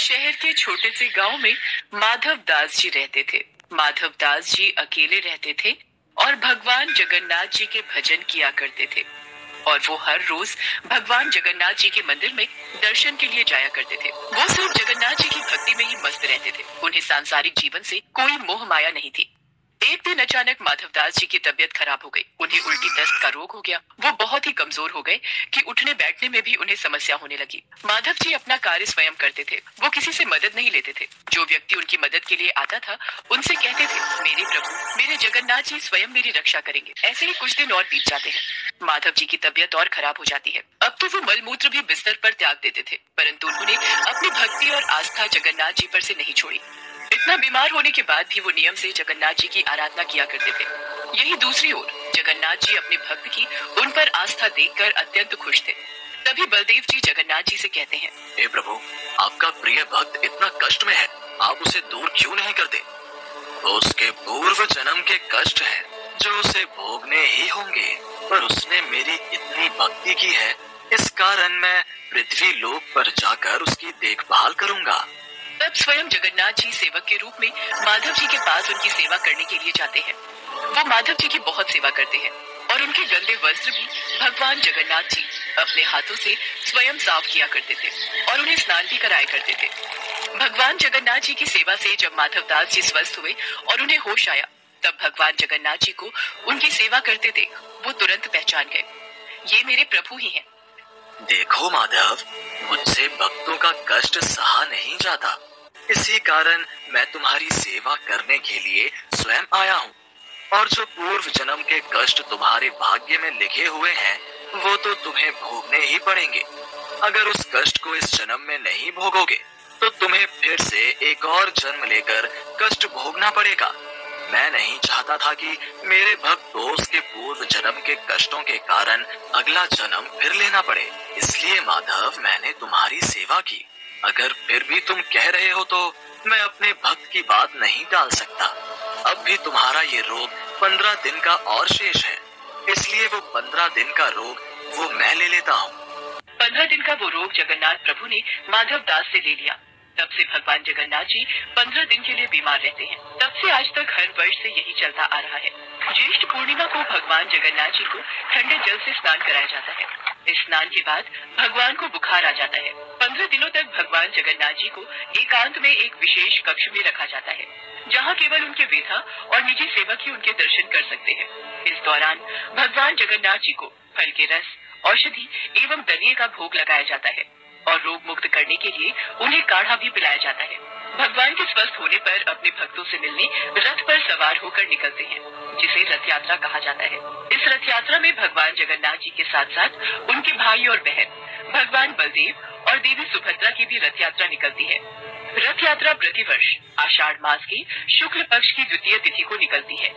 शहर के छोटे से गांव में माधव दास जी रहते थे। माधव दास जी अकेले रहते थे और भगवान जगन्नाथ जी के भजन किया करते थे। और वो हर रोज भगवान जगन्नाथ जी के मंदिर में दर्शन के लिए जाया करते थे। वो सिर्फ जगन्नाथ जी की भक्ति में ही मस्त रहते थे। उन्हें सांसारिक जीवन से कोई मोह माया नहीं थी। एक दिन अचानक माधवदास जी की तबीयत खराब हो गई। उन्हें उल्टी दस्त का रोग हो गया। वो बहुत ही कमजोर हो गए कि उठने बैठने में भी उन्हें समस्या होने लगी। माधव जी अपना कार्य स्वयं करते थे। वो किसी से मदद नहीं लेते थे। जो व्यक्ति उनकी मदद के लिए आता था उनसे कहते थे, मेरे प्रभु, मेरे जगन्नाथ जी स्वयं मेरी रक्षा करेंगे। ऐसे ही कुछ दिन और बीत जाते हैं। माधव जी की तबीयत और खराब हो जाती है। अब तो वो मलमूत्र भी बिस्तर पर त्याग देते थे, परंतु उन्होंने अपनी भक्ति और आस्था जगन्नाथ जी पर से नहीं छोड़ी। इतना बीमार होने के बाद भी वो नियम से जगन्नाथ जी की आराधना किया करते थे। यही दूसरी ओर जगन्नाथ जी अपने भक्त की उन पर आस्था देखकर अत्यंत खुश थे। तभी बलदेव जी जगन्नाथ जी से कहते हैं, हे प्रभु, आपका प्रिय भक्त इतना कष्ट में है, आप उसे दूर क्यों नहीं करते? उसके पूर्व जन्म के कष्ट हैं, जो उसे भोगने ही होंगे, पर उसने मेरी इतनी भक्ति की है, इस कारण मैं पृथ्वी लोक पर जाकर उसकी देखभाल करूंगा। तब स्वयं जगन्नाथ जी सेवक के रूप में माधव जी के पास उनकी सेवा करने के लिए जाते हैं। वो माधव जी की बहुत सेवा करते हैं और उनके गंदे वस्त्र भी भगवान जगन्नाथ जी अपने हाथों से स्वयं साफ किया करते थे और उन्हें स्नान भी कराया करते थे। भगवान जगन्नाथ जी की सेवा से जब माधवदास जी स्वस्थ हुए और उन्हें होश आया, तब भगवान जगन्नाथ जी को उनकी सेवा करते थे वो तुरंत पहचान गए, ये मेरे प्रभु ही हैं। देखो माधव, मुझसे भक्तों का कष्ट सहा नहीं जाता, इसी कारण मैं तुम्हारी सेवा करने के लिए स्वयं आया हूँ। और जो पूर्व जन्म के कष्ट तुम्हारे भाग्य में लिखे हुए हैं, वो तो तुम्हें भोगने ही पड़ेंगे। अगर उस कष्ट को इस जन्म में नहीं भोगोगे, तो तुम्हें फिर से एक और जन्म लेकर कष्ट भोगना पड़ेगा। मैं नहीं चाहता था कि मेरे भक्त को उसके पूर्व जन्म के कष्टों के कारण अगला जन्म फिर लेना पड़े। इसलिए माधव, मैंने तुम्हारी सेवा की। अगर फिर भी तुम कह रहे हो तो मैं अपने भक्त की बात नहीं टाल सकता। अब भी तुम्हारा ये रोग 15 दिन का और शेष है, इसलिए वो 15 दिन का रोग वो मैं ले लेता हूँ। 15 दिन का वो रोग जगन्नाथ प्रभु ने माधव दास से ले लिया। तब से भगवान जगन्नाथ जी 15 दिन के लिए बीमार रहते हैं। तब से आज तक हर वर्ष से यही चलता आ रहा है। ज्येष्ठ पूर्णिमा को भगवान जगन्नाथ जी को ठंडे जल से स्नान कराया जाता है। इस स्नान के बाद भगवान को बुखार आ जाता है। 15 दिनों तक भगवान जगन्नाथ जी को एकांत में एक विशेष कक्ष में रखा जाता है, जहाँ केवल उनके वेधा और निजी सेवक ही उनके दर्शन कर सकते हैं। इस दौरान भगवान जगन्नाथ जी को फल के रस, औषधि एवं दलिये का भोग लगाया जाता है और रोग मुक्त करने के लिए उन्हें काढ़ा भी पिलाया जाता है। भगवान के स्वस्थ होने पर अपने भक्तों से मिलने रथ पर सवार होकर निकलते हैं, जिसे रथ यात्रा कहा जाता है। इस रथ यात्रा में भगवान जगन्नाथ जी के साथ साथ उनके भाई और बहन भगवान बलदेव और देवी सुभद्रा की भी रथ यात्रा निकलती है। रथ यात्रा प्रतिवर्ष आषाढ़ मास की शुक्ल पक्ष की द्वितीय तिथि को निकलती है।